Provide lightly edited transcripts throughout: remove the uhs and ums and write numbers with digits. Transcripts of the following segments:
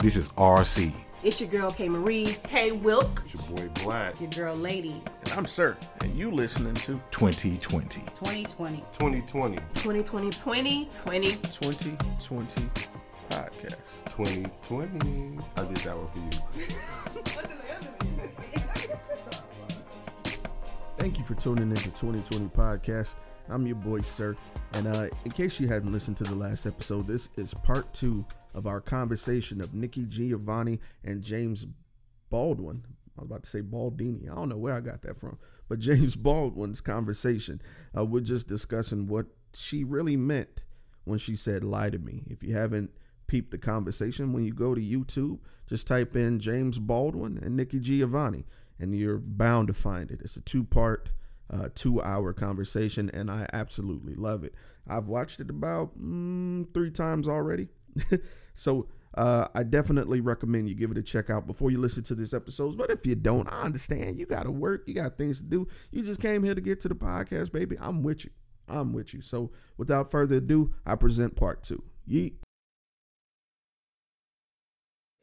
This is RC. It's your girl K Marie. Hey Wilk. It's your boy Black. Your girl Lady. And I'm Sir. And you listening to 2020. 2020. 2020. 2020. 2020. 2020 podcast. 2020. I did that one for you. Thank you for tuning into 2020 podcast. I'm your boy Sir, and in case you hadn't listened to the last episode, this is part 2 of our conversation of Nikki Giovanni and James Baldwin. I was about to say Baldini. I don't know where I got that from, but James Baldwin's conversation. We're just discussing what she really meant when she said "lie to me." If you haven't peeped the conversation, when you go to YouTube, just type in James Baldwin and Nikki Giovanni, and you're bound to find it. It's a 2-part, 2-hour conversation, and I absolutely love it. I've watched it about 3 times already. So I definitely recommend you give it a check out before you listen to this episode. But if you don't, I understand. You got to work. You got things to do. You just came here to get to the podcast, baby. I'm with you. I'm with you. So without further ado, I present part 2. Yeet.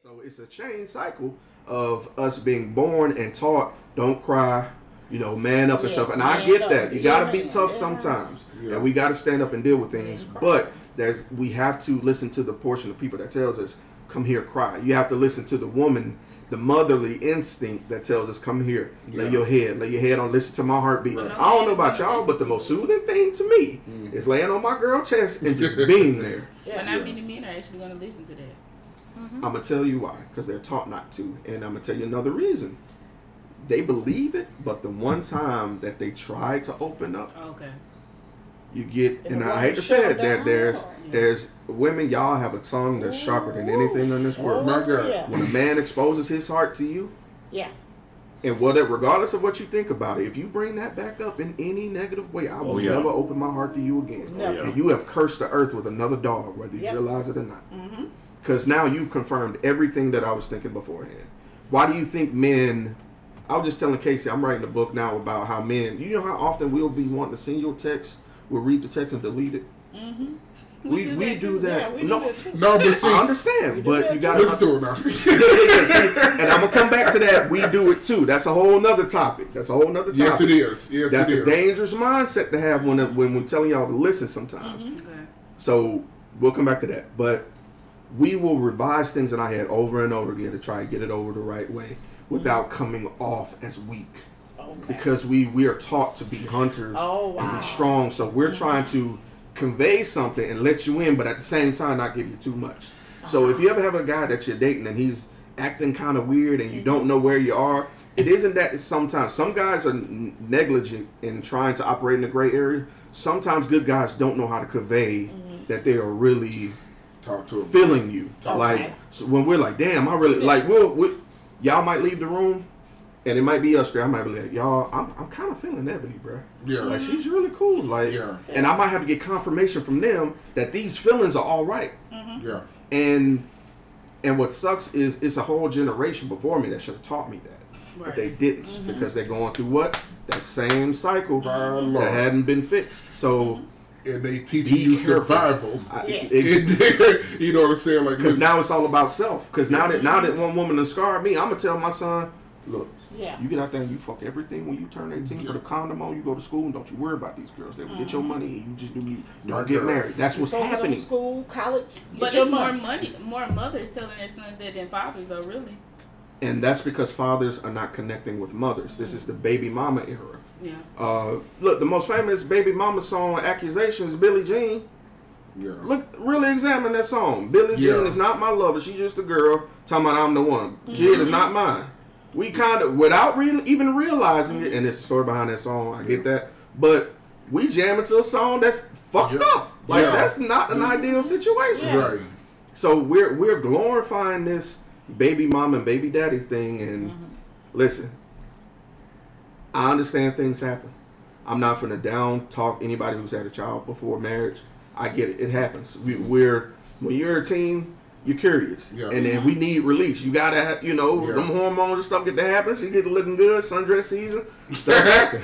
So it's a chain cycle of us being born and taught, don't cry, you know, man up and stuff. And I get that. You got to be tough sometimes. And we got to stand up and deal with things. But we have to listen to the portion of people that tells us, come here, cry. You have to listen to the woman, the motherly instinct that tells us, come here, lay your head on, listen to my heartbeat. I don't know about y'all, but the most soothing thing to me is laying on my girl chest and just being there. But not many men are actually going to listen to that. I'm going to tell you why, because they're taught not to. And I'm going to tell you another reason. They believe it, but the one time that they try to open up, you get, and I hate to say it, that there's women, y'all have a tongue that's sharper than anything in this world. My God. Yeah. When a man exposes his heart to you, and regardless of what you think about it, if you bring that back up in any negative way, I will never open my heart to you again. And you have cursed the earth with another dog, whether you realize it or not. Because now you've confirmed everything that I was thinking beforehand. Why do you think men... I was just telling Casey, I'm writing a book now about how men... You know how often we'll be wanting to send you a text, we'll read the text and delete it? We do that. No, but see, I understand, but you got to listen to it now. See, and I'm gonna come back to that. We do it too. That's a whole nother topic. Yes, it is. That's a dangerous mindset to have when we're telling y'all to listen sometimes. So we'll come back to that. But we will revise things in our head over and over again to try to get it over the right way without coming off as weak. Because we are taught to be hunters and be strong. So we're trying to convey something and let you in, but at the same time not give you too much. So if you ever have a guy that you're dating and he's acting kind of weird and you don't know where you are, it isn't that sometimes. Some guys are negligent in trying to operate in the gray area. Sometimes good guys don't know how to convey that they are really feeling you. So when we're like, damn, I really like, y'all might leave the room. And it might be us three. I might be like, y'all, I'm kind of feeling Ebony, bro. Yeah. Like, she's really cool. Like, and I might have to get confirmation from them that these feelings are all right. Yeah. And what sucks is it's a whole generation before me that should have taught me that. But they didn't because they're going through what? That same cycle that hadn't been fixed. So... And they teach you survival. You know what I'm saying? Like, because now it's all about self. Because now that one woman has scarred me, I'm going to tell my son, look, you get out there and you fuck everything when you turn 18, put a condom on, you go to school, and don't you worry about these girls. They will get your money and you just don't get married. That's what's happening. School, college, but it's more mothers telling their sons that than fathers, though, really. And that's because fathers are not connecting with mothers. This is the baby mama era. Yeah. Look, the most famous baby mama song, Accusations, Billie Jean. Yeah. Look, really examine that song. Billie Jean is not my lover. She's just a girl talking about I'm the one. Kid is not mine. We kind of, without even realizing it, and there's a story behind that song, I get that, but we jam into a song that's fucked up. Like, that's not an ideal situation. Right. So we're glorifying this baby mama and baby daddy thing, and listen, I understand things happen. I'm not finna down talk anybody who's had a child before marriage. I get it. It happens. When you're a teen, you're curious. Yeah. And then we need release. You gotta have, them hormones and stuff get to happen. So you get looking good, sundress season, stuff happen.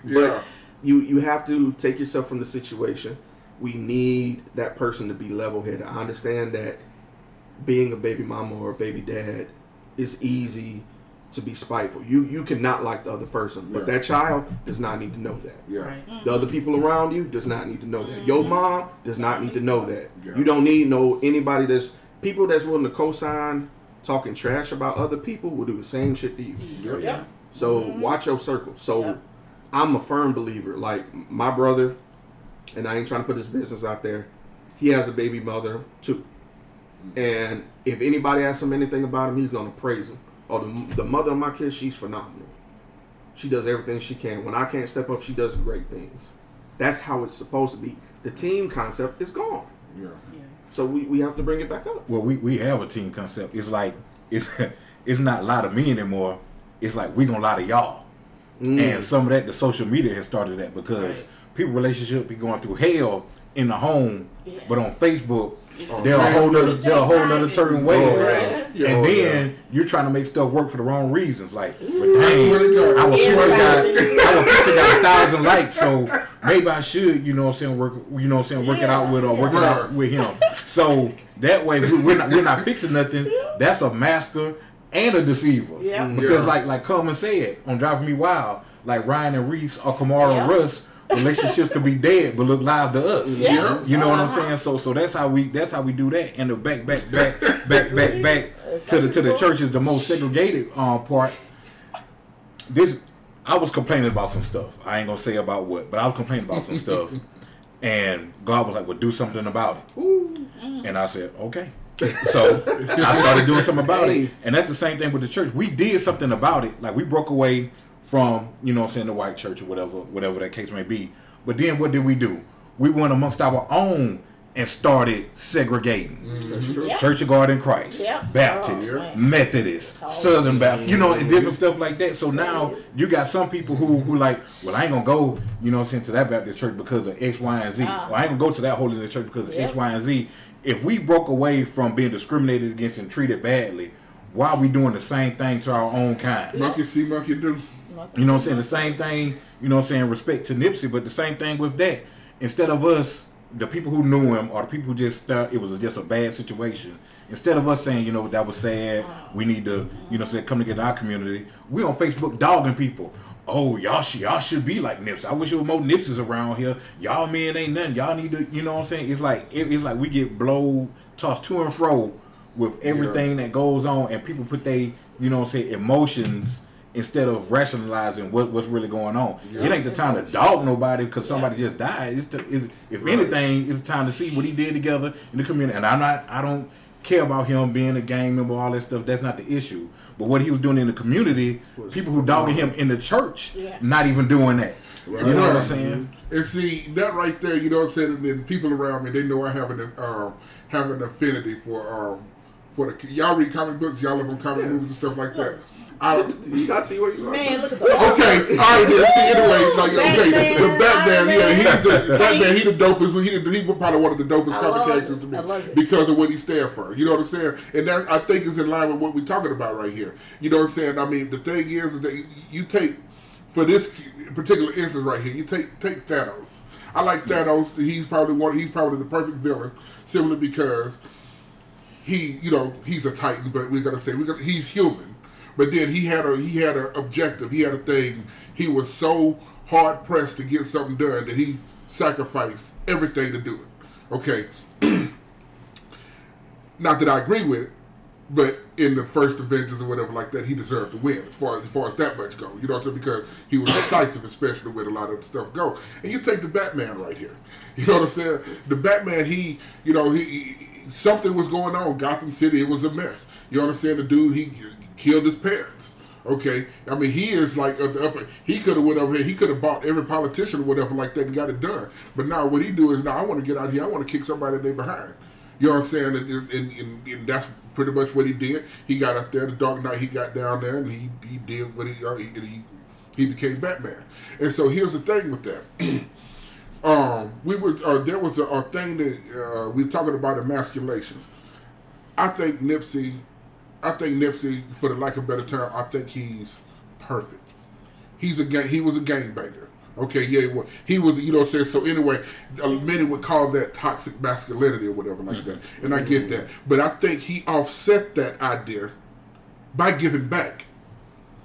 But you have to take yourself from the situation. We need that person to be level-headed. I understand that being a baby mama or a baby dad, it's easy to be spiteful. You cannot like the other person, but that child does not need to know that. Yeah. Right. The other people around you does not need to know that. Your mom does not need to know that. You don't need anybody that's willing to co-sign talking trash about other people will do the same shit to you. Yep. So watch your circle. So I'm a firm believer. Like my brother, and I ain't trying to put this business out there, he has a baby mother too. And if anybody asks him anything about him, he's gonna praise him. Oh, the mother of my kids, she's phenomenal. She does everything she can. When I can't step up, she does great things. That's how it's supposed to be. The team concept is gone. Yeah. So we have to bring it back up. Well, we have a team concept. It's like it's not a lot of me anymore. It's like we gonna lie to y'all. And some of that, the social media has started that because people relationship be going through hell in the home, but on Facebook they're a whole nother turn way. And then you're trying to make stuff work for the wrong reasons. Like, but dang, our picture got 1,000 likes, so maybe I should, work it out with him. So that way we're not fixing nothing. That's a masker and a deceiver. Because like Coleman said on Driving Me Wild, like Ryan and Reese or Kamara and Russ, relationships could be dead but look live to us. You know what I'm saying? So that's how we do that. And the back to the church is the most segregated part. I was complaining about some stuff. I ain't gonna say about what, but I was complaining about some stuff. And God was like, well, do something about it. And I said, okay. So I started doing something about it. And that's the same thing with the church. We did something about it. Like we broke away from, the white church or whatever that case may be. But then what did we do? We went amongst our own and started segregating. That's true. Church of God in Christ, Baptist, Methodist, Southern Baptist, and different stuff like that. So now you got some people who like, well, I ain't gonna go, to that Baptist church because of X, Y, and Z. Or I ain't gonna go to that holiness church because of X, Y, and Z. If we broke away from being discriminated against and treated badly, why are we doing the same thing to our own kind? Monkey see, monkey do. The same thing, respect to Nipsey, but the same thing with that. Instead of us, the people who knew him or the people who just thought it was just a bad situation, instead of us saying, that was sad, we need to, come together in our community, we on Facebook dogging people. Oh, y'all should be like Nipsey. I wish there were more Nipseys around here. Y'all men ain't nothing. Y'all need to, It's like we get tossed to and fro with everything that goes on, and people put their, emotions instead of rationalizing what's really going on. It ain't the time to dog nobody because somebody just died. If anything, it's time to see what he did together in the community. And I don't care about him being a gang member, all that stuff. That's not the issue. But what he was doing in the community, people who dogging him in the church, not even doing that. Right. You know what I'm saying? And see, that right there, and people around me, they know I have an affinity for the y'all read comic books, y'all live on comic movies and stuff like that. You gotta see what you are. Man, look at okay, all right, then. See, anyway, the Batman, he's the dopest. He probably one of the dopest comic characters to me because of what he stands for. You know what I'm saying? And that, I think, is in line with what we're talking about right here. You know what I'm saying? I mean, the thing is that you take, for this particular instance right here, you take Thanos. I like Thanos. He's probably the perfect villain, simply because he's a Titan, but he's human. But then he had an objective. He had a thing. He was so hard pressed to get something done that he sacrificed everything to do it. Okay. Not that I agree with it, but in the first Avengers or whatever like that, he deserved to win as far as that much go. You know what I'm saying? Because he was decisive, especially with a lot of the stuff go. And you take the Batman right here. You know what I'm saying? The Batman, he something was going on. Gotham City, it was a mess. You understand? The dude, he killed his parents. Okay, I mean, he is like he could have went over here. He could have bought every politician or whatever like that and got it done. But now what he do is, I want to get out here. I want to kick somebody in their behind. You know what I'm saying? And that's pretty much what he did. He got out there, the Dark Knight. He got down there and he did what he became Batman. And so here's the thing with that. There was a thing that we were talking about emasculation. I think Nipsey, for the lack of a better term, I think he's perfect. He was a gangbanger. Okay, yeah, he was, you know what I'm saying? So anyway, many would call that toxic masculinity or whatever like that. And I get that. But I think he offset that idea by giving back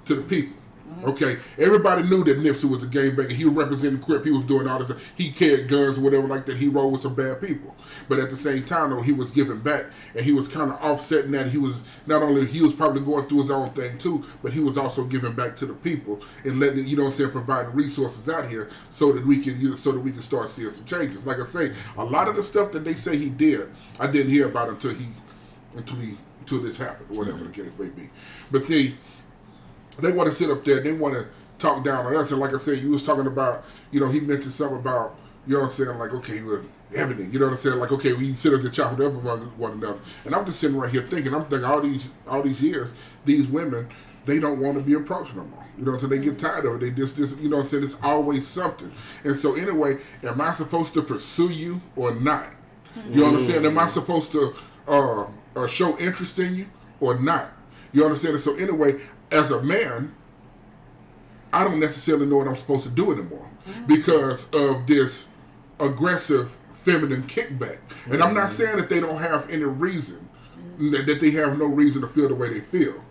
to the people. Okay, everybody knew that Nipsey was a gangbanger. He was representing Crip. He was doing all this stuff. He carried guns or whatever like that. He rolled with some bad people. But at the same time, though, he was giving back, and he was kind of offsetting that. He was not only he was probably going through his own thing too, but he was also giving back to the people and letting, you know what I'm saying, providing resources out here so that we can start seeing some changes. Like I say, a lot of the stuff that they say he did, I didn't hear about until this happened, or whatever the case may be. But they want to sit up there, they want to talk down on us. And like I said, you was talking about, you know, he mentioned something about, you know what I'm saying, like, okay, well, everything, you know what I'm saying, like, okay, we sit up there chopping up about one another. And I'm just sitting right here thinking, all these years, these women, they don't want to be approached no more. You know what I'm saying? They get tired of it. They just you know what I'm saying, it's always something. And so anyway, am I supposed to pursue you or not? You understand? Am I supposed to show interest in you or not? You understand? And so anyway, as a man, I don't necessarily know what I'm supposed to do anymore because of this aggressive feminine kickback. And I'm not saying that they don't have any reason, that they have no reason to feel the way they feel.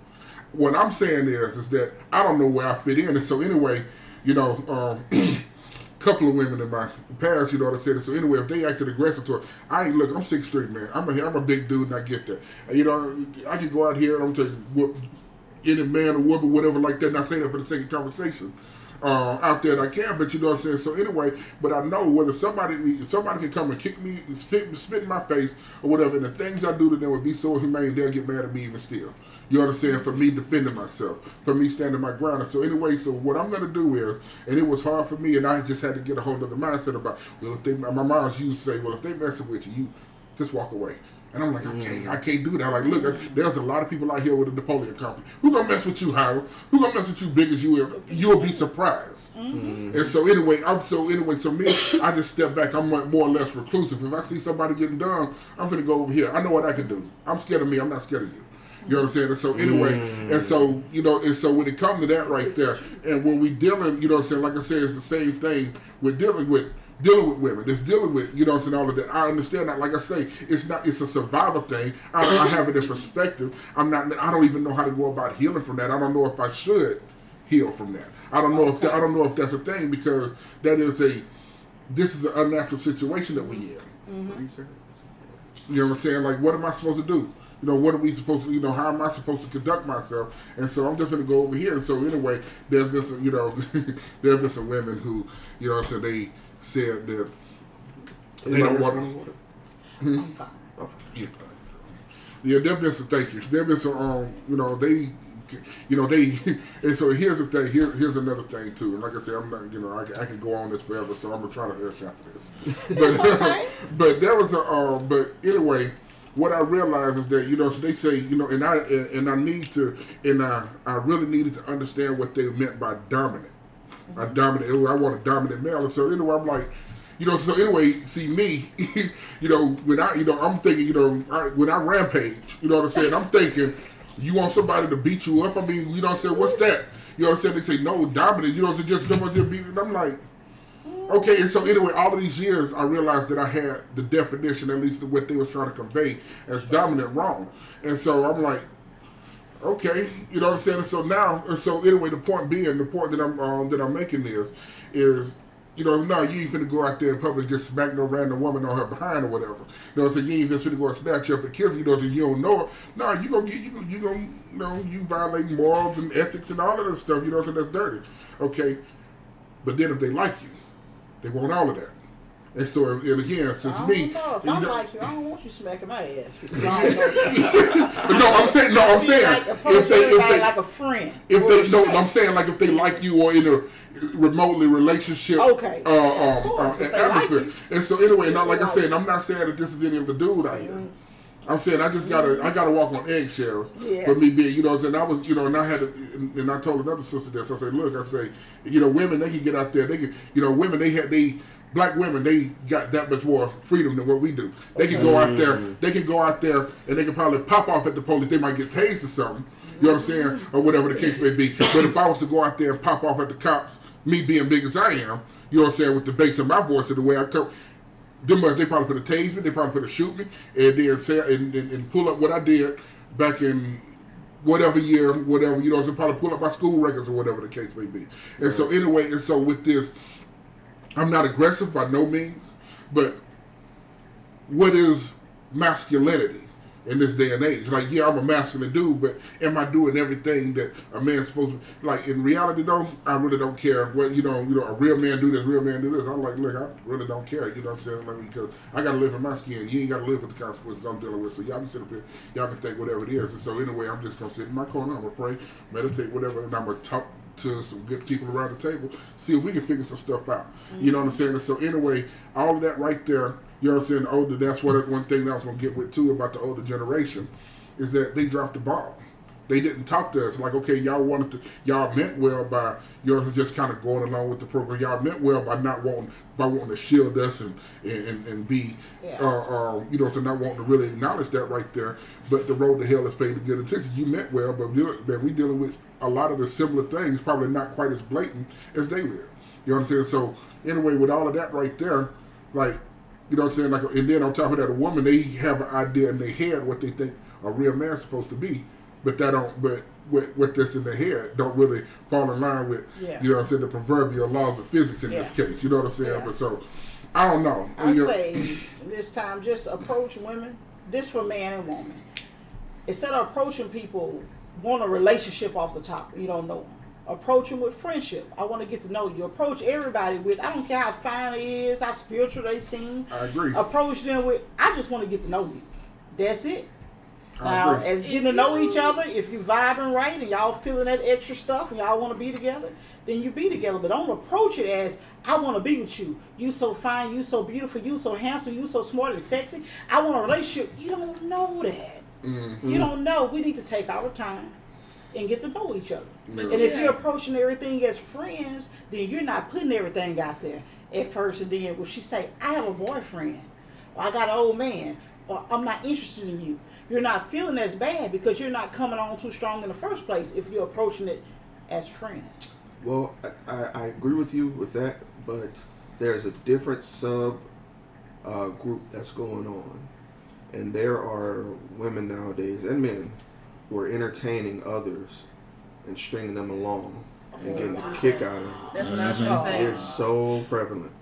What I'm saying is that I don't know where I fit in. And so anyway, you know, couple of women in my past, you know what I said. So anyway, if they acted aggressive toward, I'm 6'3", man. I'm a big dude, and I get that. And, you know, I can go out here and I'm telling you, whoop any man or woman, whatever like that. Not saying that for the sake of conversation out there, that I can. But you know what I'm saying. So anyway, but I know whether somebody can come and kick me, spit in my face or whatever, and the things I do to them would be so humane, they'll get mad at me even still. You understand? For me defending myself, for me standing my ground. And so anyway, so what I'm going to do is, and it was hard for me, and I just had to get a hold of the mindset about, well, my mom used to say, well, if they messing with you just walk away. And I'm like, I can't do that. Like, look, there's a lot of people out here with a Napoleon company. Who gonna mess with you, Howard? Who gonna mess with you big as you are? You'll be surprised. And so anyway, so me, I just step back. I'm more or less reclusive. If I see somebody getting done, I'm gonna go over here. I know what I can do. I'm scared of me. I'm not scared of you. You understand? And so anyway, and so, you know, and so when it comes to that right there, and when we dealing, you know what I'm saying, like I said, it's the same thing with dealing with women. It's dealing with, you know what I'm saying, all of that. I understand that. Like I say, it's a survival thing. I have it in perspective. I don't even know how to go about healing from that. I don't know if I should heal from that. I don't know if that's a thing, because this is an unnatural situation that we in. You know what I'm saying? Like, what am I supposed to do? You know, what are we supposed to, you know, how am I supposed to conduct myself? And so I'm just going to go over here. And so anyway, there's been some, you know, there have been some women who, you know, so they said that they don't want to. I'm fine. Yeah, there have been some, thank you. There have been some, you know, and so here's the thing, here's another thing too. And like I said, I'm not, you know, I can go on this forever, so I'm going to try to hush after this. But, but there was but anyway, what I realized is that, you know, so they say, you know, and I really needed to understand what they meant by dominant. I want a dominant male. And so anyway, I'm like, you know, so anyway, see me, you know, I'm thinking, you know, when I rampage, you know what I'm saying, I'm thinking, you want somebody to beat you up? I mean, you know what I'm saying, what's that? You know what I'm saying? They say, no, dominant, you know what I'm saying, just come up there and beat it. And I'm like, okay, and so anyway, all of these years, I realized that I had the definition, at least of what they was trying to convey as dominant, wrong. And so I'm like, okay, you know what I'm saying? And so now, and so anyway, the point that I'm making is, you know, no, you ain't finna go out there in public just smack no random woman on her behind or whatever. You know what I'm saying? You ain't just finna go and snatch her up and kiss her, you know, that you don't know her. No, you violating morals and ethics and all of that stuff, you know what I'm saying? That's dirty. Okay, but then if they like you, they want all of that. And so, and again, since me... If I like you, I don't want you smacking my ass. Because I don't know. I'm saying... if they like a friend. I'm saying, like, if they like you or in a remotely relationship atmosphere. Like, and so anyway, not like I said, I'm not saying that this is any of the dude out here. I'm saying I gotta walk on eggshells for me being, you know, and I was, you know, and I told another sister this. I said, look, you know, women, they can get out there, they can, you know, women, black women, they got that much more freedom than what we do. They can go out there, and they can probably pop off at the police. They might get tased or something, you understand, or whatever the case may be. But if I was to go out there and pop off at the cops, me being big as I am, you know what I'm saying, with the bass of my voice and the way I come, them boys, they probably finna tase me, they probably finna shoot me, and then say and pull up what I did back in whatever year, whatever, you know, so probably pull up my school records or whatever the case may be. And so anyway, and so with this, I'm not aggressive by no means, but what is masculinity in this day and age? Like, yeah, I'm a masculine dude, but am I doing everything that a man's supposed to? Like, in reality, though, I really don't care. What you know, a real man do this, real man do this. I'm like, look, I really don't care. You know what I'm saying? Like, because I got to live in my skin. You ain't got to live with the consequences I'm dealing with. So y'all can sit up here, y'all can think whatever it is. And so anyway, I'm just gonna sit in my corner. I'm gonna pray, meditate, whatever, and I'm gonna talk to some good people around the table, see if we can figure some stuff out. You know what I'm saying? And so anyway, all of that right there, you know what I'm saying, the older, that's one thing that I was going to get with too about the older generation, is that they dropped the ball. They didn't talk to us like, okay, y'all meant well by just kind of going along with the program. Y'all meant well by wanting to shield us and be, you know, so not wanting to really acknowledge that right there. But the road to hell is paid to good intentions. You meant well, but we dealing with a lot of the similar things, probably not quite as blatant as they live. You know what I'm saying? So anyway, with all of that right there, like, you know what I'm saying? Like, and then on top of that, a woman, they have an idea in their head what they think a real man's supposed to be, but what that's in their head don't really fall in line with, you know what I'm saying, the proverbial laws of physics in this case. You know what I'm saying? But so, I don't know. I say this time, just approach women. This for man and woman. Instead of approaching people, want a relationship off the top. You don't know them. Approach them with friendship. I want to get to know you. Approach everybody with, I don't care how fine it is, how spiritual they seem. I agree. Approach them with, I just want to get to know you. That's it. Now, as getting to know each other, if you vibing right and y'all feeling that extra stuff and y'all want to be together, then you be together. But don't approach it as, I want to be with you. You so fine, you so beautiful, you so handsome, you so smart and sexy. I want a relationship. You don't know that. Mm-hmm. You don't know. We need to take our time and get to know each other. And if you're approaching everything as friends, then you're not putting everything out there at first. And then when she say, I have a boyfriend, or I got an old man, or I'm not interested in you, you're not feeling as bad because you're not coming on too strong in the first place if you're approaching it as friends. Well, I agree with you with that, but there's a different sub group that's going on. And there are women nowadays, and men, who are entertaining others and stringing them along and getting a kick out of them. That's what I was going to say. It's so prevalent.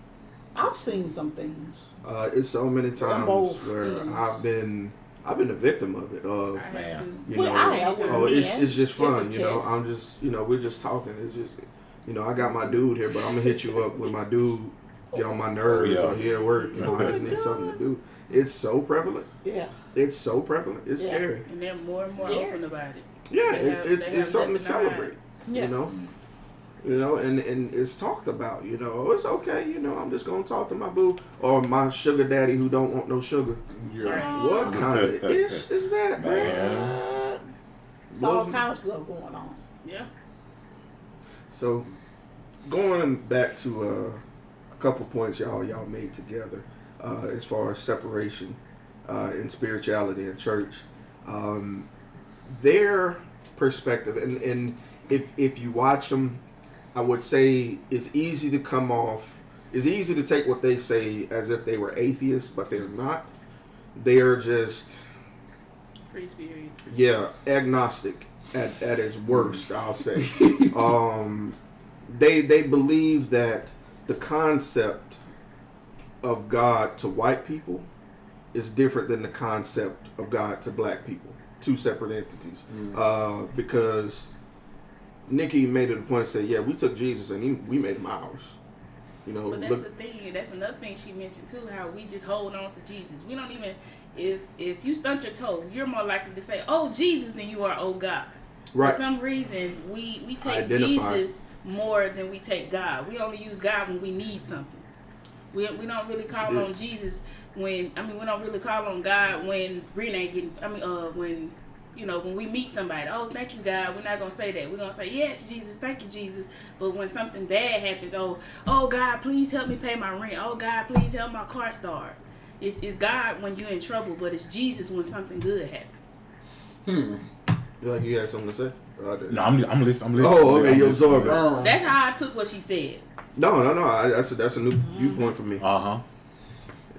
I've seen some things. It's so many times where I've been a victim of it. It's just fun, you know. I'm just, you know, we're just talking. It's just, you know, I got my dude here, but I'm gonna hit you up when my dude get on my nerves or he at work. You know, I just need something to do. It's so prevalent. Yeah. It's so prevalent. It's scary. And they're more and more open about it. Yeah, it's something to celebrate. Yeah. You know, and it's talked about, you know, it's okay, you know, I'm just going to talk to my boo or my sugar daddy who don't want no sugar. Yeah. What kind of ish is that, man? It's all kind of stuff going on. Yeah. So, going back to a couple points y'all made together as far as separation in spirituality and church, their perspective, and if you watch them, I would say it's easy to take what they say as if they were atheists, but they're not. They're just free spirit. Yeah, agnostic at its worst, I'll say. They believe that the concept of God to white people is different than the concept of God to black people. Two separate entities. Because Nikki made it a point to say, yeah, we took Jesus and we made him ours. You know, but that's the thing. That's another thing she mentioned too. How we just hold on to Jesus. We don't even. If you stunt your toe, you're more likely to say, "Oh Jesus," than you are, "Oh God." Right. For some reason, we take Jesus more than we take God. We only use God when we need something. We don't really call on Jesus we don't really call on God when Brent ain't getting. When. You know, when we meet somebody, oh, thank you, God. We're not going to say that. We're going to say, yes, Jesus, thank you, Jesus. But when something bad happens, oh, God, please help me pay my rent. Oh, God, please help my car start. It's God when you're in trouble, but it's Jesus when something good happens. Like you had something to say? No, I'm listening. Oh, okay, you absorb it. That's how I took what she said. No. That's a new viewpoint for me.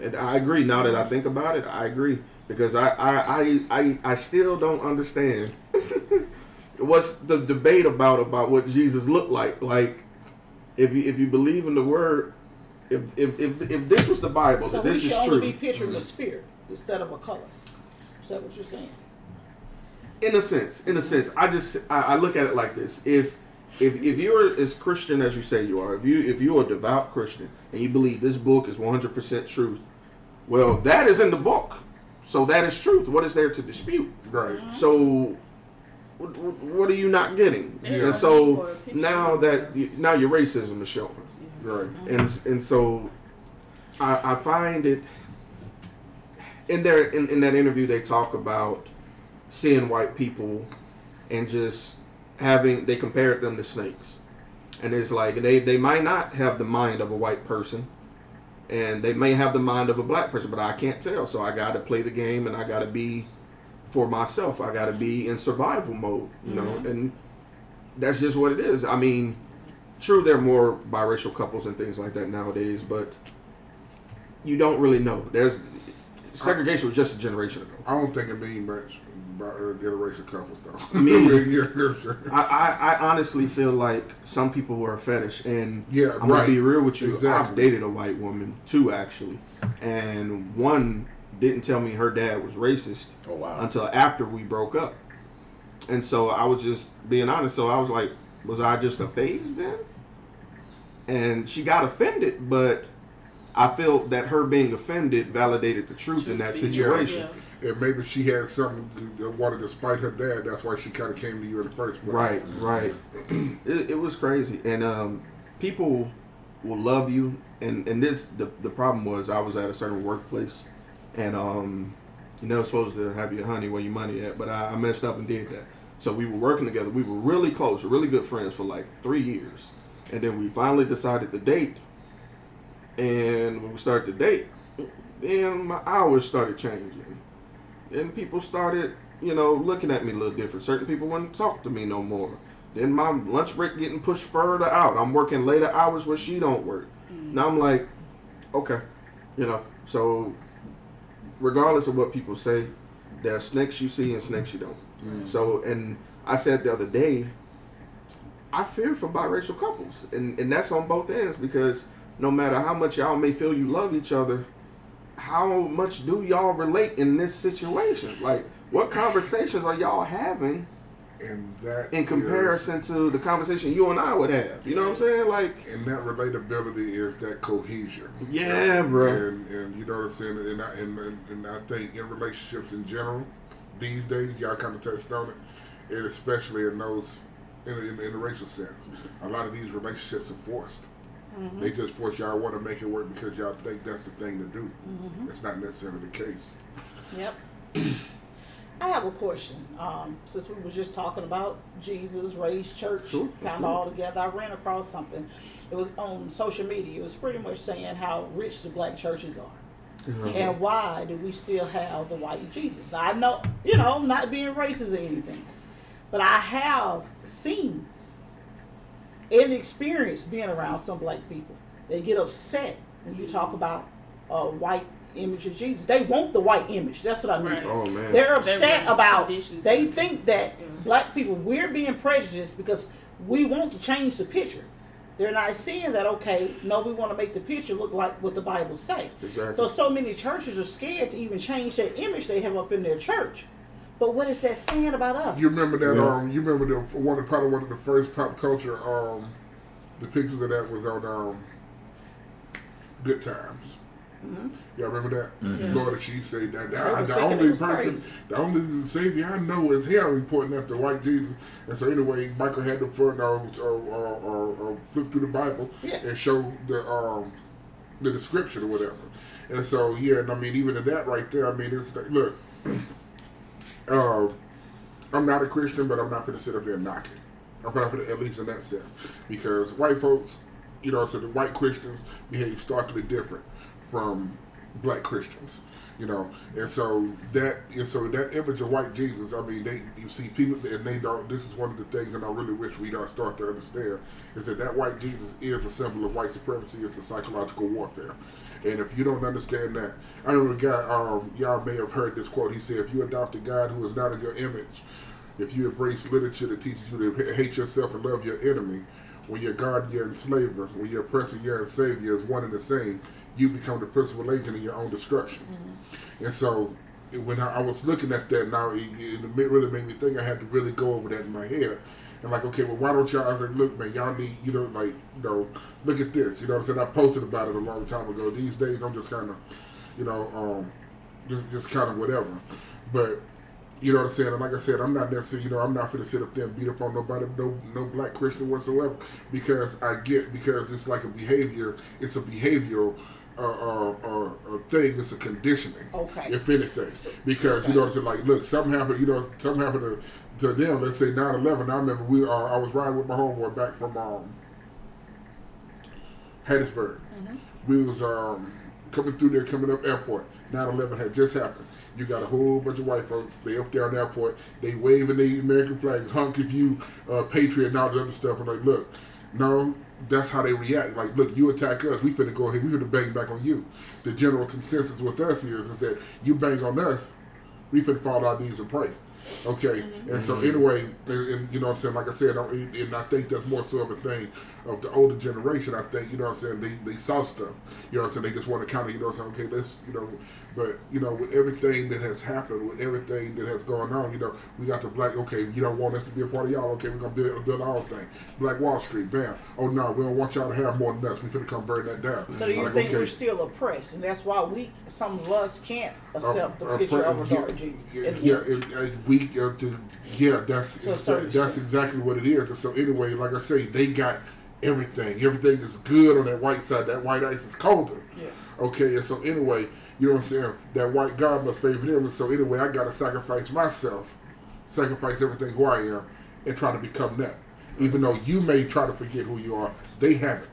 And I agree. Now that I think about it, I agree because I still don't understand what's the debate about what Jesus looked like. Like, if you believe in the word, if this was the Bible, so this is true. So we should only be picturing the spirit instead of a color. Is that what you're saying? In a sense, I look at it like this: if you're as Christian as you say you are, if you're a devout Christian and you believe this book is 100% truth, well, that is in the book, so that is truth. What is there to dispute? Right. So, what are you not getting? Yeah. And so now your racism is showing, right? And so I find it in that interview they talk about seeing white people and just they compared them to snakes. And it's like, they might not have the mind of a white person and they may have the mind of a black person, but I can't tell. So I got to play the game and I got to be for myself. I got to be in survival mode, you know, and that's just what it is. I mean, true, there are more biracial couples and things like that nowadays, but you don't really know. Segregation was just a generation ago. I don't think it means much about interracial couples, though. I honestly feel like some people were a fetish, and yeah, I'm gonna be real with you. Exactly. I've dated a white woman, 2 actually, and one didn't tell me her dad was racist until after we broke up, and so I was just being honest. So I was like, was I just a phase then? And she got offended, but I feel that her being offended validated the truth in that situation. Yeah. And maybe she had something that wanted to spite her dad. That's why she kind of came to you in the first place. Right. It was crazy. And people will love you. And this, the problem was I was at a certain workplace. And you're never supposed to have your honey where your money at. But I messed up and did that. So we were working together. We were really close, really good friends for like 3 years. And then we finally decided to date. And when we started to date, then my hours started changing. And people started, looking at me a little different. Certain people wouldn't talk to me no more. Then my lunch break getting pushed further out. I'm working later hours where she don't work. Now I'm like, okay, So regardless of what people say, there are snakes you see and snakes you don't. So, and I said the other day, I fear for biracial couples. And that's on both ends because no matter how much y'all may feel you love each other, how much do y'all relate in this situation? Like, what conversations are y'all having in comparison to the conversation you and I would have? You know what I'm saying? Like, and that relatability is that cohesion. Yeah, bro. And you know what I'm saying? And I think in relationships in general, these days, y'all kind of touched on it, and especially in those, in the racial sense, a lot of these relationships are forced. They just force y'all want to make it work because y'all think that's the thing to do. It's not necessarily the case. Yep. I have a question. Since we were just talking about Jesus, race, church, kind of all together, I ran across something. It was on social media. It was pretty much saying how rich the black churches are. And why do we still have the white Jesus? Now, I know, I'm not being racist or anything, but I have seen and experience being around some black people. They get upset when you talk about a white image of Jesus. They want the white image. That's what I mean. Right. Oh, man. They're upset about, they think that black people, we're being prejudiced because we want to change the picture. They're not seeing that, okay, no, we want to make the picture look like what the Bible say. Exactly. So many churches are scared to even change that image they have up in their church. But what is that saying about us? You remember that? Yeah. You remember probably one of the first pop culture depictions of that was on Good Times. Y'all remember that? Florida, she said that the only savior I know is him, reporting after white Jesus. And so anyway, Michael had to flip through the Bible and show the description or whatever. And so and I mean, even in that right there, I mean, it's like, look. I'm not a Christian, but I'm not going to sit up there and knock it. I'm not gonna, at least in that sense, because white folks, so the white Christians behave starkly different from black Christians. You know, and so that image of white Jesus, I mean, you see people, and they don't. This is one of the things, and I really wish we don't start to understand, is that white Jesus is a symbol of white supremacy. It's a psychological warfare, and if you don't understand that, I remember a guy. Y'all may have heard this quote. He said, "If you adopt a God who is not in your image, if you embrace literature that teaches you to hate yourself and love your enemy, when you're God, you're enslaver. When you're oppressor, you're ensavior. Is one and the same. You become the principal agent in your own destruction." And so when I was looking at that now, it really made me think. I had to really go over that in my head. And like, okay, well, why don't y'all, I was like, look, man, y'all need, look at this. You know what I'm saying? I posted about it a long time ago. These days, I'm just kind of, just kind of whatever. But, you know what I'm saying? And like I said, I'm not necessarily, I'm not finna sit up there and beat up on nobody, no black Christian whatsoever, because it's like a behavior, it's a behavioral thing. It's a conditioning, if anything, because you know it's like, look, something happened to them. Let's say 9/11. I remember I was riding with my homeboy back from Hattiesburg. We was coming through there, coming up airport. 9/11 had just happened. You got a whole bunch of white folks. They up there on the airport. They waving the American flags, honk if you patriot and all the other stuff. And like, look, no. That's how they react. Like, look, you attack us, we finna go ahead, we finna bang back on you. The general consensus with us is that you bang on us, we finna fall on our knees and pray. Okay? And so anyway, and you know what I'm saying, like I said, and I think that's more so of a thing of the older generation. I think, you know what I'm saying, they saw stuff. You know what I'm saying, they just want to kind of, you know what I'm saying, okay, let's, but, with everything that has happened, with everything that has gone on, we got the black, okay, you don't want us to be a part of y'all, okay, we're going to build our own thing. Black Wall Street, bam. Oh, no, we don't want y'all to have more than us. We finna come burn that down. So do you think we're still oppressed? And that's why some of us can't accept the picture of a dark Jesus. That's exactly what it is. And so anyway, like I say, they got everything. Everything is good on that white side. That white ice is colder. Yeah. Okay, and so anyway, you know what I'm saying? That white God must favor them. And so anyway, I got to sacrifice myself, sacrifice everything who I am, and try to become that. Even though you may try to forget who you are, they haven't.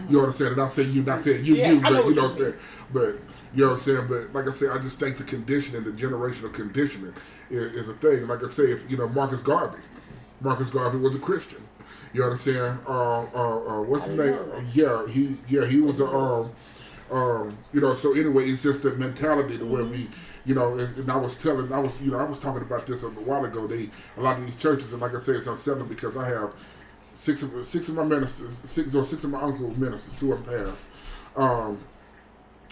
You understand? And I'm saying you, not saying you, but you know what I'm saying? But, you know what I'm saying? But like I said, I just think the conditioning, the generational conditioning is a thing. Like I say, Marcus Garvey was a Christian. You understand? What's his name? He was a, so anyway, it's just the mentality to where we, and I was talking about this a while ago. A lot of these churches, and like I said, it's unsettling because I have six of my ministers, six of my uncles ministers, 2 of them passed.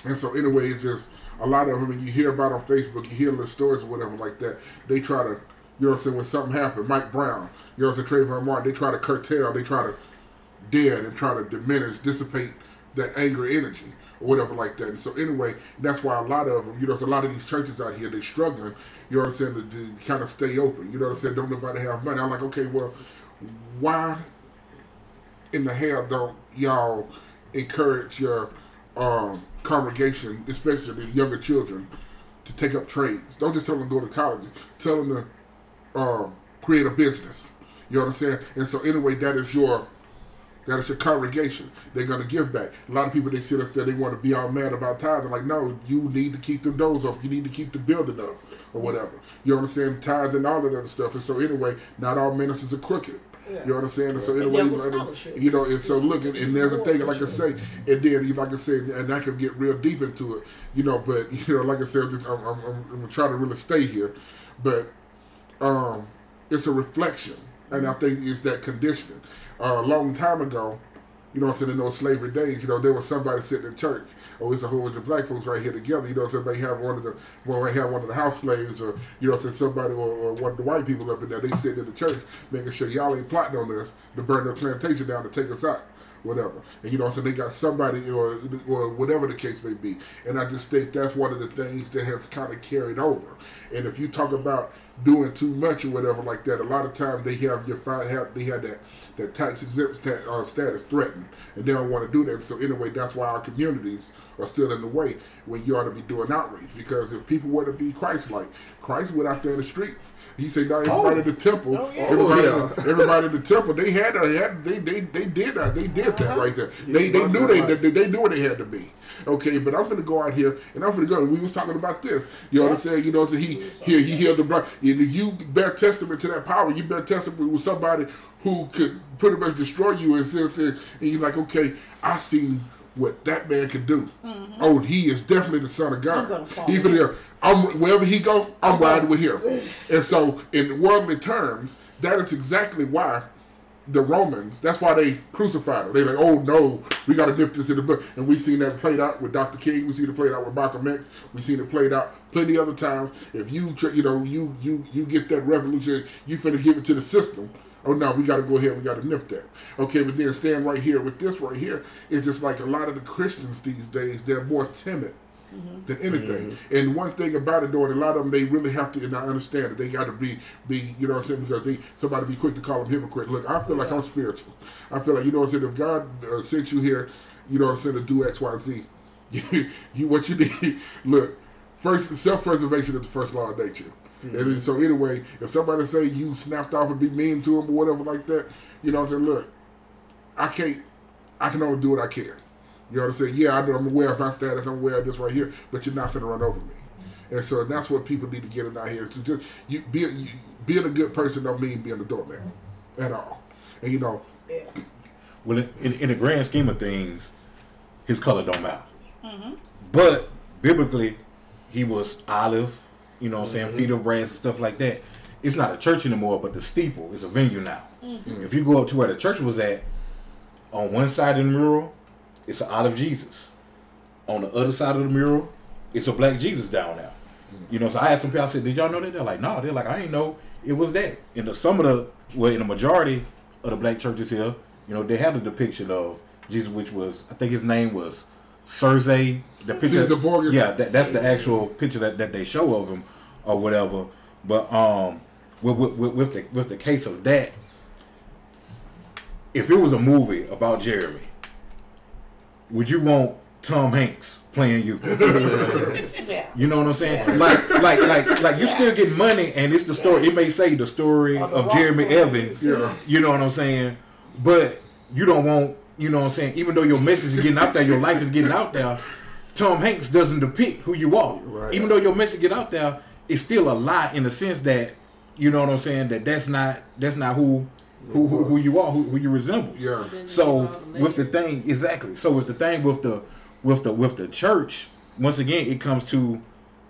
And so anyway, it's just a lot of them, and you hear about on Facebook, you hear little stories or whatever like that. They try to, you know what I'm saying, when something happened, Mike Brown, you know what I'm saying, Trayvon Martin, they try to curtail, they try to dead and try to diminish, dissipate that anger energy or whatever like that. And so anyway, that's why a lot of them, a lot of these churches out here, they're struggling, you know what I'm saying, to kind of stay open. You know what I'm saying? Don't nobody have money. I'm like, okay, well, why in the hell don't y'all encourage your congregation, especially the younger children, to take up trades? Don't just tell them to go to college. Tell them to create a business. You know what I'm saying? And so anyway, that is your congregation. They're going to give back. A lot of people, they sit up there, they want to be all mad about tithing. Like, no, you need to keep the doors up. You need to keep the building up or whatever. You know what I'm saying? Tithe and all of that stuff. And so anyway, not all ministers are crooked. Yeah. You know what I'm saying? And so anyway, and so look, and there's a thing, like I say, and then, like I said, and I can get real deep into it, but, like I said, I'm trying to really stay here, but it's a reflection, and I think it's that conditioning. A long time ago, you know what I'm saying, in those slavery days, there was somebody sitting in church. Oh, it's a whole bunch of black folks right here together. Somebody have one of the house slaves, or somebody or one of the white people up in there. They sit in the church, making sure y'all ain't plotting on us to burn their plantation down to take us out, whatever. And so they got somebody or whatever the case may be. And I just think that's one of the things that has kind of carried over. And if you talk about doing too much or whatever like that, a lot of times they have that tax exempt status threatened, and they don't want to do that. So anyway, that's why our communities are still in the way when you ought to be doing outreach. Because if people were to be Christ-like, Christ went out there in the streets. He said, "Now everybody in the temple, everybody in the temple, they did did that right there. They knew they knew what they had to be. Okay, but I'm finna go out here and I'm finna go. We was talking about this. You know what I'm saying? You know, so he healed the blind. You bear testament to that power. You bear testament with somebody who could pretty much destroy you and sit there and you're like, okay, I seen what that man can do. Oh, he is definitely the Son of God. Even if wherever he go, I'm riding with him. And so, in worldly terms, that is exactly why the Romans, that's why they crucified him. They're like, oh no, we got to nip this in the book. And we've seen that played out with Dr. King. We've seen it played out with Malcolm X. We've seen it played out plenty other times. If you get that revolution, you finna give it to the system. Oh no, we got to go ahead. We got to nip that. Okay, but then stand right here with this right here. It's just like a lot of the Christians these days. They're more timid than anything. And one thing about it, though, and a lot of them, they really have to. And I understand that they got to be. You know what I'm saying? Because somebody be quick to call them hypocrite. Look, I feel like I'm spiritual. I feel like, you know what I'm saying. If God sent you here, you know what I'm saying, to do X, Y, Z, you what you need. Look, first, self-preservation is the first law of nature. And so anyway, if somebody say you snapped off and be mean to them or whatever like that, you know what I'm saying, look, I can only do what I can. You know what I'm saying? Yeah, I'm aware of my status, I'm aware of this right here, but you're not finna run over me. And so that's what people need to get it out here. So just being a good person don't mean being a doorman at all. And you know, well, in the grand scheme of things, his color don't matter. But biblically, he was olive. You know what I'm saying? Feet of brass and stuff like that. It's not a church anymore, but the steeple is a venue now. If you go up to where the church was at, on one side of the mural, it's an olive Jesus. On the other side of the mural, it's a black Jesus down there. You know, so I asked some people, I said, did y'all know that? They're like, no. They're like, I didn't know it was that. In the majority of the black churches here, you know, they have the depiction of Jesus, which was, I think his name was Cersei, the picture, yeah, that's the actual picture that they show of him or whatever. But with the case of that, if it was a movie about Jeremy, would you want Tom Hanks playing you? You know what I'm saying? Like you still get money, and it's the story. It may say the story of Jeremy Evans. You know what I'm saying? But you don't want. You know what I'm saying? Even though your message is getting out there, your life is getting out there, Tom Hanks doesn't depict who you are. Right. Even though your message get out there, it's still a lie in the sense that, you know what I'm saying, that's not who you are, who you resemble. Yeah. So with the thing, exactly. So with the thing with the church, once again, it comes to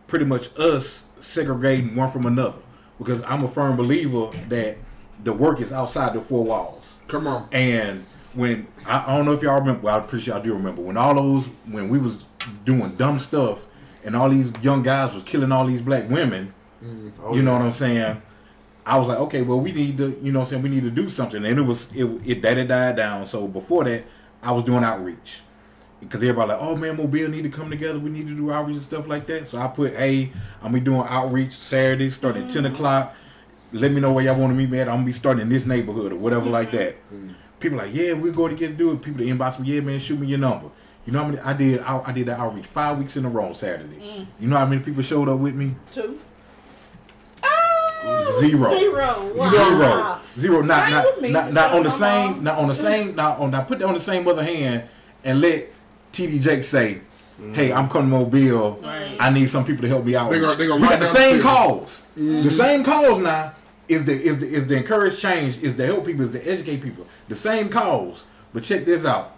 pretty much us segregating one from another. Because I'm a firm believer that the work is outside the four walls. Come on. And when I don't know if y'all remember, well, I'm pretty sure I do remember when we was doing dumb stuff and all these young guys was killing all these black women. You know what I'm saying? I was like, okay, well, we need to, you know what I'm saying, we need to do something. And it died down. So before that, I was doing outreach because everybody like, oh man, Mobile need to come together. We need to do outreach and stuff like that. So I put, I'm gonna be doing outreach Saturday, starting at 10 o'clock. Let me know where y'all want to meet me at. I'm gonna be starting in this neighborhood or whatever like that. People like, yeah, we're going to get to do it. People to inbox me, yeah, man, shoot me your number. You know how many I did that outreach 5 weeks in a row on Saturday. You know how many people showed up with me? 2. Zero. Wow. Zero. Not on the same. Not on the same. Not put that on the same other hand and let TD Jake say, hey, I'm coming to Mobile. Right. I need some people to help me out. They got the same calls. The same calls now. Is the encourage change, is to help people, is to educate people. The same cause, but check this out.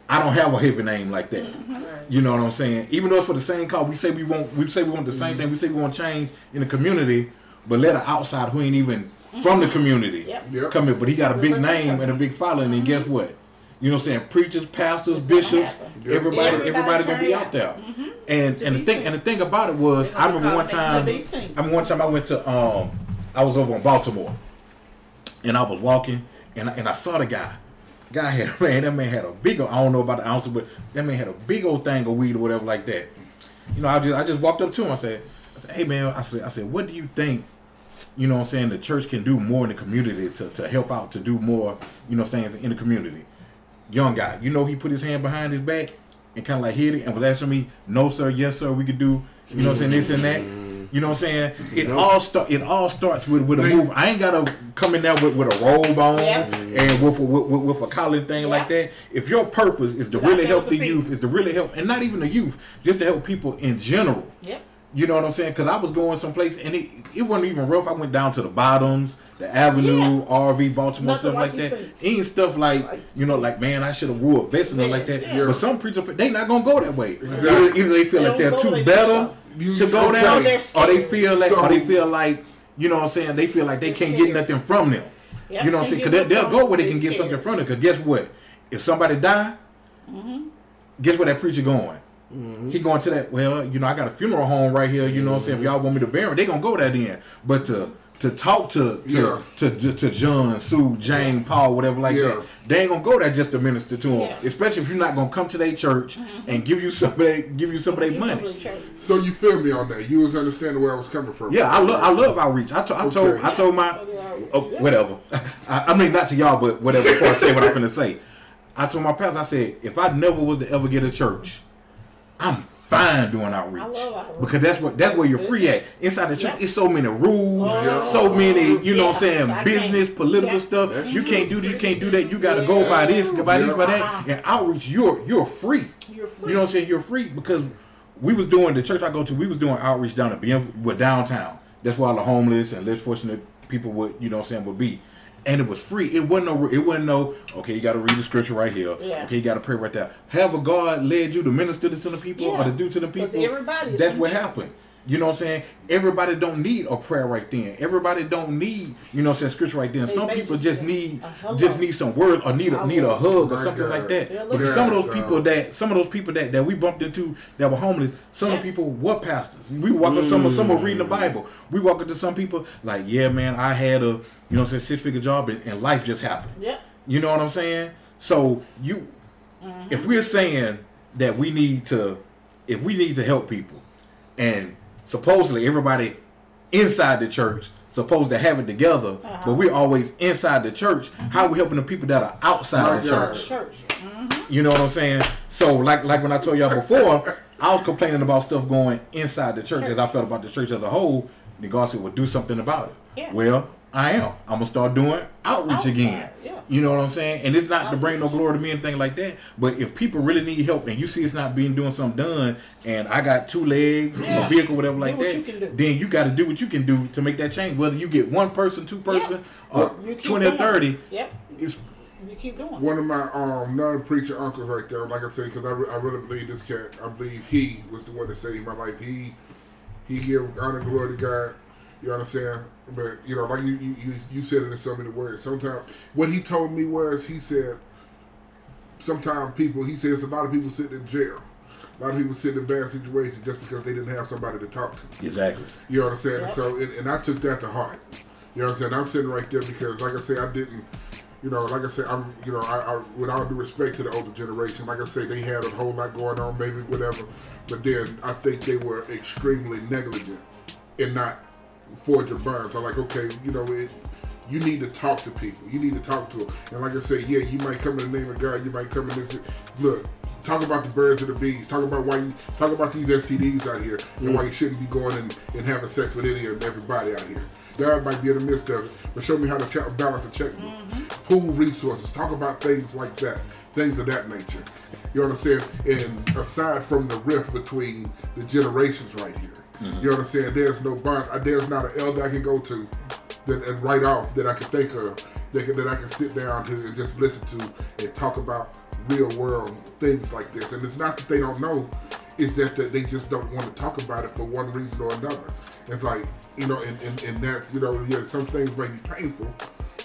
I don't have a heavy name like that. You know what I'm saying? Even though it's for the same cause, we say we want the same thing. We say we want change in the community, but let an outsider who ain't even from the community come in. But he got a big name and a big following, and guess what? You know what I'm saying? Preachers, pastors, bishops, everybody gonna be out there. And the thing about it was, I remember one time I went to I was over in Baltimore, and I was walking, and I saw the guy. That man had a big old, I don't know about the ounce, but that man had a big old thing of weed or whatever like that. You know, I just walked up to him. I said, hey man, I said, what do you think? You know what I'm saying? The church can do more in the community to help out, to do more. You know what I'm saying, in the community. Young guy, you know, he put his hand behind his back and kind of like hit it and was asking me, no sir, yes sir, we could do. You know what I'm saying, this and that. You know what I'm saying? It all starts with a move. I ain't gotta come in there with a robe on and with a collar thing like that. If your purpose is to really help the youth, is to really help, and not even the youth, just to help people in general. Yep. You know what I'm saying? Because I was going someplace and it wasn't even rough. I went down to the Bottoms, the Avenue, RV, Baltimore, stuff like that. Ain't stuff like, you know, like, man, I should have wore a vest and like that. Yeah. But some preachers, they not going to go that way. Exactly. Either they feel like they're too better to go down, or they feel like, you know what I'm saying, they feel like they can't get nothing from them. You know what I'm saying? Because they'll go where they can get something from them. Because guess what? If somebody die, guess where that preacher going? He going to that, well, you know, I got a funeral home right here, you know what I'm saying? If y'all want me to bury him, they gonna go that in. But to talk to John, Sue, Jane, Paul, whatever like that, they ain't gonna go there just to minister to them. Especially if you're not gonna come to their church and give you some of their money. So you feel me on that? You was understanding where I was coming from. Yeah, I love outreach. I told my whatever. I mean, not to y'all, but whatever. Before I say what I'm finna say, I told my pastor, I said, if I never was to ever get a church, I'm fine doing outreach. I love outreach. Because that's where you're free at. Inside the church, it's so many rules, so many, you know what I'm saying, business, political stuff. You can't do this, you can't do that. You got to go by this, by that. And outreach, you're free. You're free. You know what I'm saying? You're free because we was doing, the church I go to, we was doing outreach down at downtown. That's where all the homeless and less fortunate people would, you know what I'm saying, would be. And it was free. It wasn't no, okay, you got to read the scripture right here. Yeah. Okay, you got to pray right there. Have a God led you to minister to the people or to do to the people. That's what happened. You know what I'm saying? Everybody don't need a prayer right then. Everybody don't need, you know what I'm saying, scripture right then. Some people just need some words or need a hug or something like that. Because some of those people that we bumped into that were homeless, some of the people were pastors. We walk up some were reading the Bible. We walk into some people like, yeah, man, I had a, you know what I'm saying, 6-figure job and life just happened. Yeah. You know what I'm saying? So if we're saying that we need to help people, and supposedly everybody inside the church supposed to have it together, but we're always inside the church, how are we helping the people that are outside the church? You know what I'm saying? So like when I told y'all before, I was complaining about stuff going inside the church as I felt about the church as a whole. And God said, well, do something about it. Yeah. Well, I am. I'm going to start doing outreach again. Yeah. You know what I'm saying? And it's not to bring no glory to me, anything like that. But if people really need help and you see it's not doing something done, and I got 2 legs, a vehicle, whatever like that, then you got to do what you can do to make that change. Whether you get 1 person, 2 person, or 20 or 30, it's... You keep doing. One of my non-preacher uncles right there, like I said, because I really believe this cat, I believe he was the one that saved my life. He gave honor and glory to God. You understand? But, you know, like you said it in so many words. Sometimes, what he told me was, he said, sometimes he says a lot of people sitting in jail. A lot of people sitting in bad situations just because they didn't have somebody to talk to. Exactly. You understand? Yep. And so, and I took that to heart. You understand? I'm sitting right there because, like I say, I didn't, you know, like I said, I'm, you know, I with all due respect to the older generation, like I say, they had a whole lot going on, maybe whatever. But then I think they were extremely negligent in not forging bonds. I'm like, okay, you know, you need to talk to people. You need to talk to them. And like I say, yeah, you might come in the name of God. You might come in this. Look, talk about the birds and the bees. Talk about these STDs out here and why you shouldn't be going and having sex with any and everybody out here. God might be in the midst of it, but show me how to balance a checkbook. Pool resources. Talk about things like that. Things of that nature. You understand? And aside from the rift between the generations right here, you understand? There's no bond. There's not an elder I can go to and write off that I can think of that I can sit down to and just listen to and talk about real world things like this. And it's not that they don't know, it's that they just don't want to talk about it for one reason or another. It's like, you know, and that's, you know, yeah, some things may be painful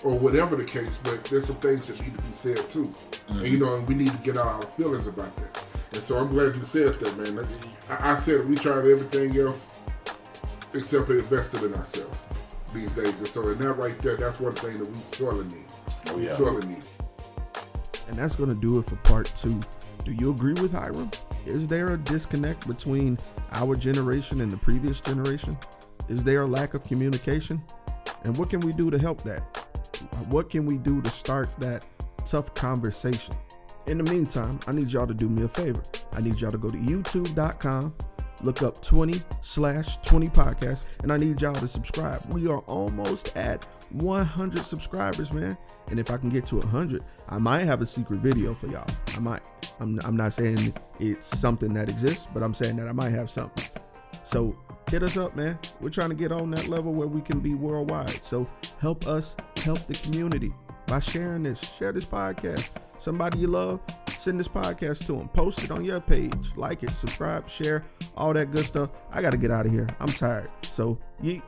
or whatever the case, but there's some things that need to be said too. And, you know, and we need to get out our feelings about that. And so I'm glad you said that, man. I said we tried everything else except for investing in ourselves these days. And so in that right there, that's one thing that we sorely need. We sorely need. And that's going to do it for part 2. Do you agree with Hiram? Is there a disconnect between our generation and the previous generation? Is there a lack of communication? And what can we do to help that? What can we do to start that tough conversation? In the meantime, I need y'all to do me a favor. I need y'all to go to youtube.com, Look up 20/20 podcast, and I need y'all to subscribe. We are almost at 100 subscribers, man. And if I can get to 100, I might have a secret video for y'all. I might. I'm not saying it's something that exists, but I'm saying that I might have something. So hit us up, man. We're trying to get on that level where we can be worldwide. So help us help the community by sharing this. Share this podcast. Somebody you love, send this podcast to them. Post it on your page. Like it, subscribe, share, all that good stuff. I got to get out of here. I'm tired. So yeet.